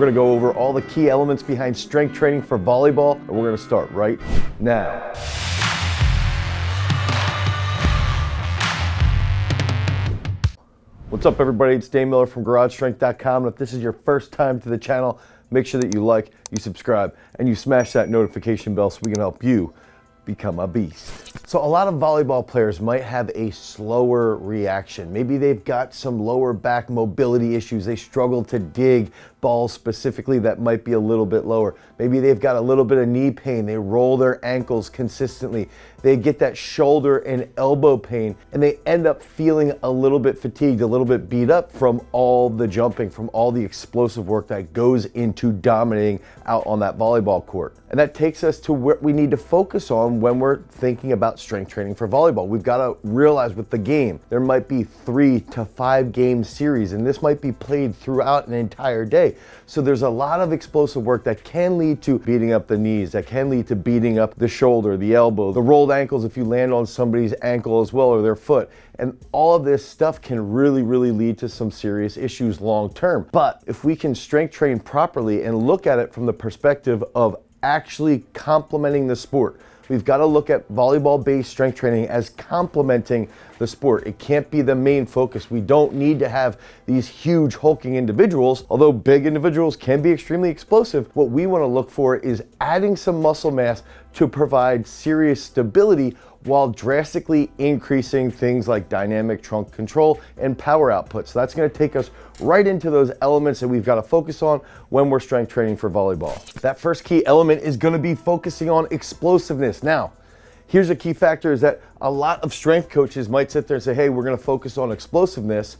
We're gonna go over all the key elements behind strength training for volleyball, and we're gonna start right now. What's up, everybody? It's Dane Miller from GarageStrength.com, and if this is your first time to the channel, make sure that you like, you subscribe, and you smash that notification bell so we can help you become a beast. So a lot of volleyball players might have a slower reaction. Maybe they've got some lower back mobility issues. They struggle to dig balls specifically that might be a little bit lower. Maybe they've got a little bit of knee pain. They roll their ankles consistently. They get that shoulder and elbow pain, and they end up feeling a little bit fatigued, a little bit beat up from all the jumping, from all the explosive work that goes into dominating out on that volleyball court. And that takes us to what we need to focus on when we're thinking about strength training for volleyball. We've got to realize with the game, there might be 3 to 5 game series, and this might be played throughout an entire day. So there's a lot of explosive work that can lead to beating up the knees, that can lead to beating up the shoulder, the elbow, the rolled ankles if you land on somebody's ankle as well, or their foot. And all of this stuff can really lead to some serious issues long term. But if we can strength train properly and look at it from the perspective of actually complementing the sport, we've got to look at volleyball-based strength training as complementing the sport. It can't be the main focus. We don't need to have these huge hulking individuals, although big individuals can be extremely explosive. What we want to look for is adding some muscle mass to provide serious stability while drastically increasing things like dynamic trunk control and power output. So that's going to take us right into those elements that we've got to focus on when we're strength training for volleyball. That first key element is going to be focusing on explosiveness. Now, here's a key factor is that a lot of strength coaches might sit there and say, hey, we're going to focus on explosiveness,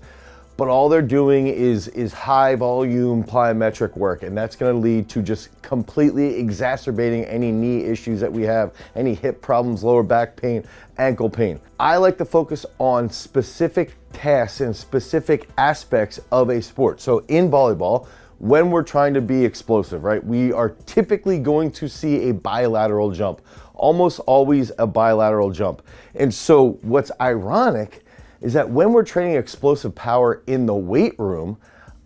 but all they're doing is high volume plyometric work, and that's going to lead to just completely exacerbating any knee issues that we have, any hip problems, lower back pain, ankle pain. I like to focus on specific tasks and specific aspects of a sport. So in volleyball, when we're trying to be explosive, right, we are typically going to see a bilateral jump, almost always a bilateral jump. And so what's ironic is that when we're training explosive power in the weight room,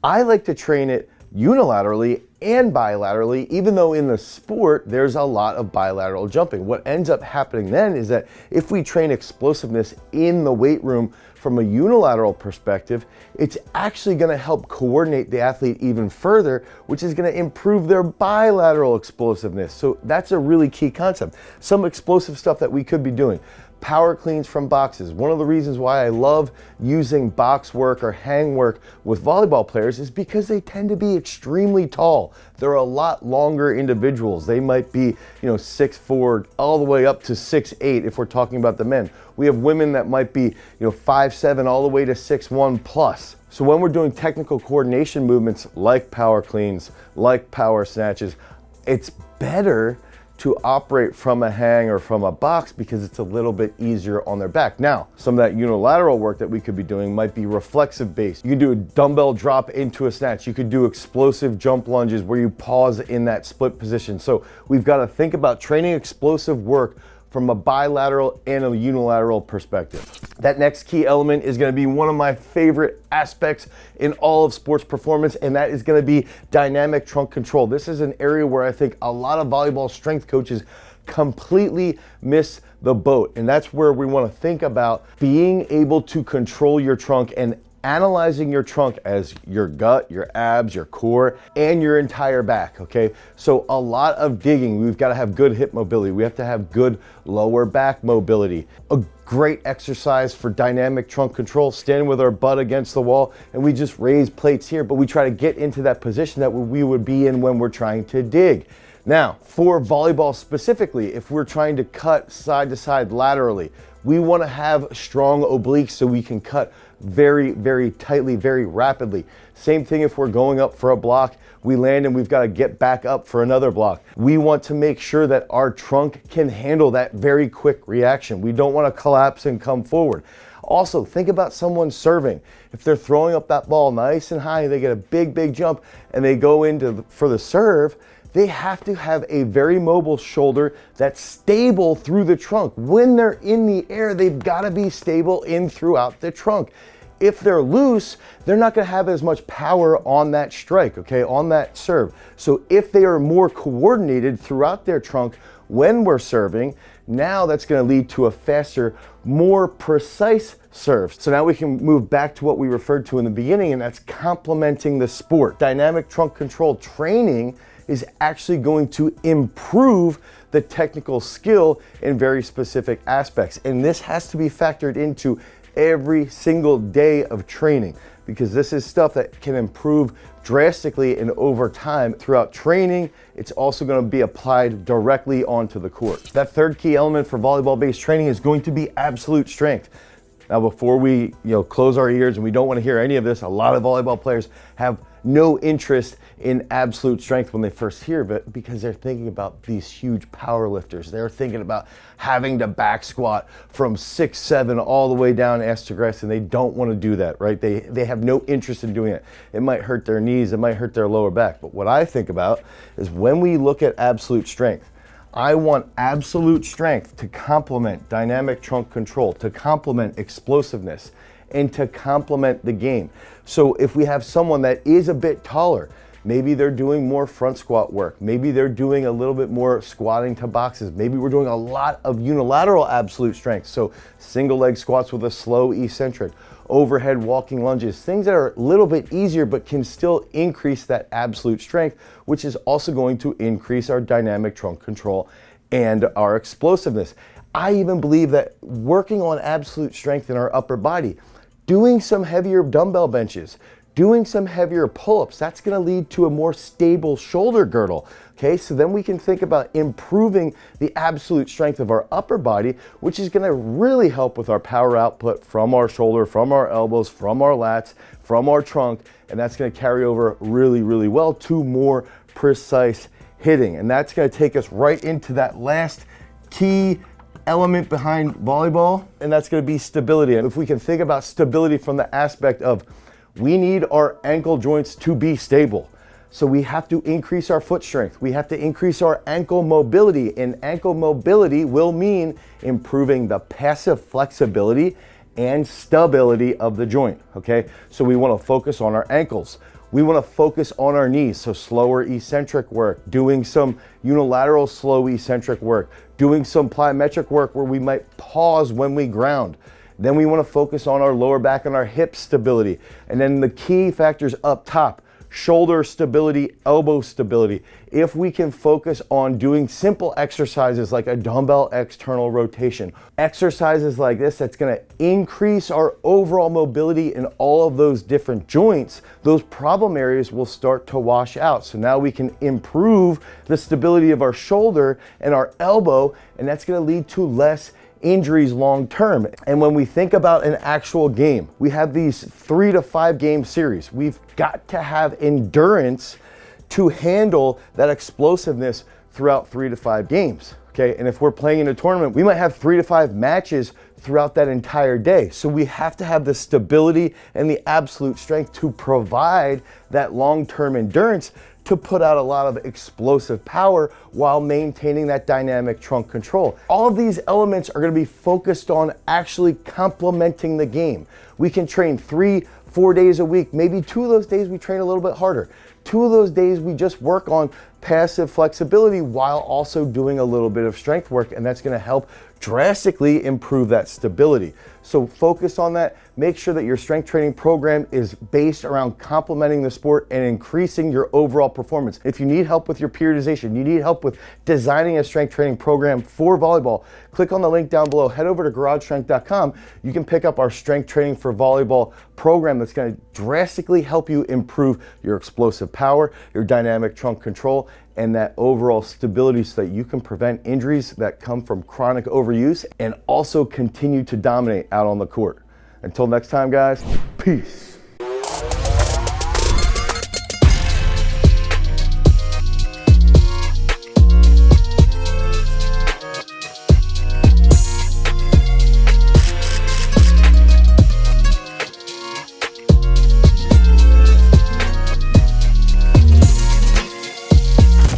I like to train it unilaterally and bilaterally, even though in the sport, there's a lot of bilateral jumping. What ends up happening then is that if we train explosiveness in the weight room from a unilateral perspective, it's actually gonna help coordinate the athlete even further, which is gonna improve their bilateral explosiveness. So that's a really key concept. Some explosive stuff that we could be doing. Power cleans from boxes. One of the reasons why I love using box work or hang work with volleyball players is because they tend to be extremely tall. They're a lot longer individuals. They might be, 6'4", all the way up to 6'8" if we're talking about the men. We have women that might be, 5'7", all the way to 6'1" plus. So when we're doing technical coordination movements like power cleans, like power snatches, it's better to operate from a hang or from a box because it's a little bit easier on their back. Now, some of that unilateral work that we could be doing might be reflexive based. You can do a dumbbell drop into a snatch. You could do explosive jump lunges where you pause in that split position. So we've got to think about training explosive work from a bilateral and a unilateral perspective. That next key element is going to be one of my favorite aspects in all of sports performance, and that is going to be dynamic trunk control. This is an area where I think a lot of volleyball strength coaches completely miss the boat, and that's where we want to think about being able to control your trunk and analyzing your trunk as your gut, your abs, your core, and your entire back, okay? So a lot of digging, we've got to have good hip mobility. We have to have good lower back mobility. A great exercise for dynamic trunk control, standing with our butt against the wall, and we just raise plates here, but we try to get into that position that we would be in when we're trying to dig. Now, for volleyball specifically, if we're trying to cut side to side laterally, we want to have strong obliques so we can cut very tightly, very rapidly. Same thing if we're going up for a block, we land and we've got to get back up for another block. We want to make sure that our trunk can handle that very quick reaction. We don't want to collapse and come forward. Also, think about someone serving. If they're throwing up that ball nice and high, they get a big jump and they go for the serve, they have to have a very mobile shoulder that's stable through the trunk. When they're in the air, they've got to be stable in throughout the trunk. If they're loose, they're not gonna have as much power on that strike, okay, on that serve. So if they are more coordinated throughout their trunk when we're serving, now that's gonna lead to a faster, more precise serve. So now we can move back to what we referred to in the beginning, and that's complementing the sport. Dynamic trunk control training is actually going to improve the technical skill in very specific aspects. And this has to be factored into every single day of training, because this is stuff that can improve drastically and over time throughout training. It's also going to be applied directly onto the court. That third key element for volleyball-based training is going to be absolute strength. Now, before we close our ears, and we don't want to hear any of this, a lot of volleyball players have no interest in absolute strength when they first hear of it, because they're thinking about these huge power lifters. They're thinking about having to back squat from 6'7" all the way down ass to grass, and they don't want to do that, right? They have no interest in doing it. It might hurt their knees, it might hurt their lower back. But what I think about is when we look at absolute strength, I want absolute strength to complement dynamic trunk control, to complement explosiveness, and to complement the game. So if we have someone that is a bit taller, maybe they're doing more front squat work, maybe they're doing a little bit more squatting to boxes, maybe we're doing a lot of unilateral absolute strength, so single leg squats with a slow eccentric, overhead walking lunges, things that are a little bit easier but can still increase that absolute strength, which is also going to increase our dynamic trunk control and our explosiveness. I even believe that working on absolute strength in our upper body, doing some heavier dumbbell benches, doing some heavier pull-ups, that's gonna lead to a more stable shoulder girdle, okay? So then we can think about improving the absolute strength of our upper body, which is gonna really help with our power output from our shoulder, from our elbows, from our lats, from our trunk, and that's gonna carry over really, really well to more precise hitting. And that's gonna take us right into that last key element behind volleyball, and that's gonna be stability. And if we can think about stability from the aspect of we need our ankle joints to be stable. So we have to increase our foot strength. We have to increase our ankle mobility, and ankle mobility will mean improving the passive flexibility and stability of the joint, okay? So we wanna focus on our ankles. We wanna focus on our knees, so slower eccentric work, doing some unilateral slow eccentric work, doing some plyometric work where we might pause when we ground. Then we want to focus on our lower back and our hip stability. And then the key factors up top, shoulder stability, elbow stability. If we can focus on doing simple exercises like a dumbbell external rotation, exercises like this, that's going to increase our overall mobility in all of those different joints, those problem areas will start to wash out. So now we can improve the stability of our shoulder and our elbow, and that's going to lead to less injuries long term. And when we think about an actual game, we have these 3 to 5 game series. We've got to have endurance to handle that explosiveness throughout 3 to 5 games. Okay, and if we're playing in a tournament, we might have 3 to 5 matches throughout that entire day. So we have to have the stability and the absolute strength to provide that long-term endurance to put out a lot of explosive power while maintaining that dynamic trunk control. All of these elements are gonna be focused on actually complementing the game. We can train 3-4 days a week. Maybe 2 of those days we train a little bit harder. 2 of those days we just work on passive flexibility while also doing a little bit of strength work, and that's gonna help drastically improve that stability. So focus on that. Make sure that your strength training program is based around complementing the sport and increasing your overall performance. If you need help with your periodization, you need help with designing a strength training program for volleyball, click on the link down below, head over to garagestrength.com. You can pick up our strength training for volleyball program that's gonna drastically help you improve your explosive power, your dynamic trunk control, and that overall stability so that you can prevent injuries that come from chronic overuse and also continue to dominate out on the court. Until next time, guys, peace.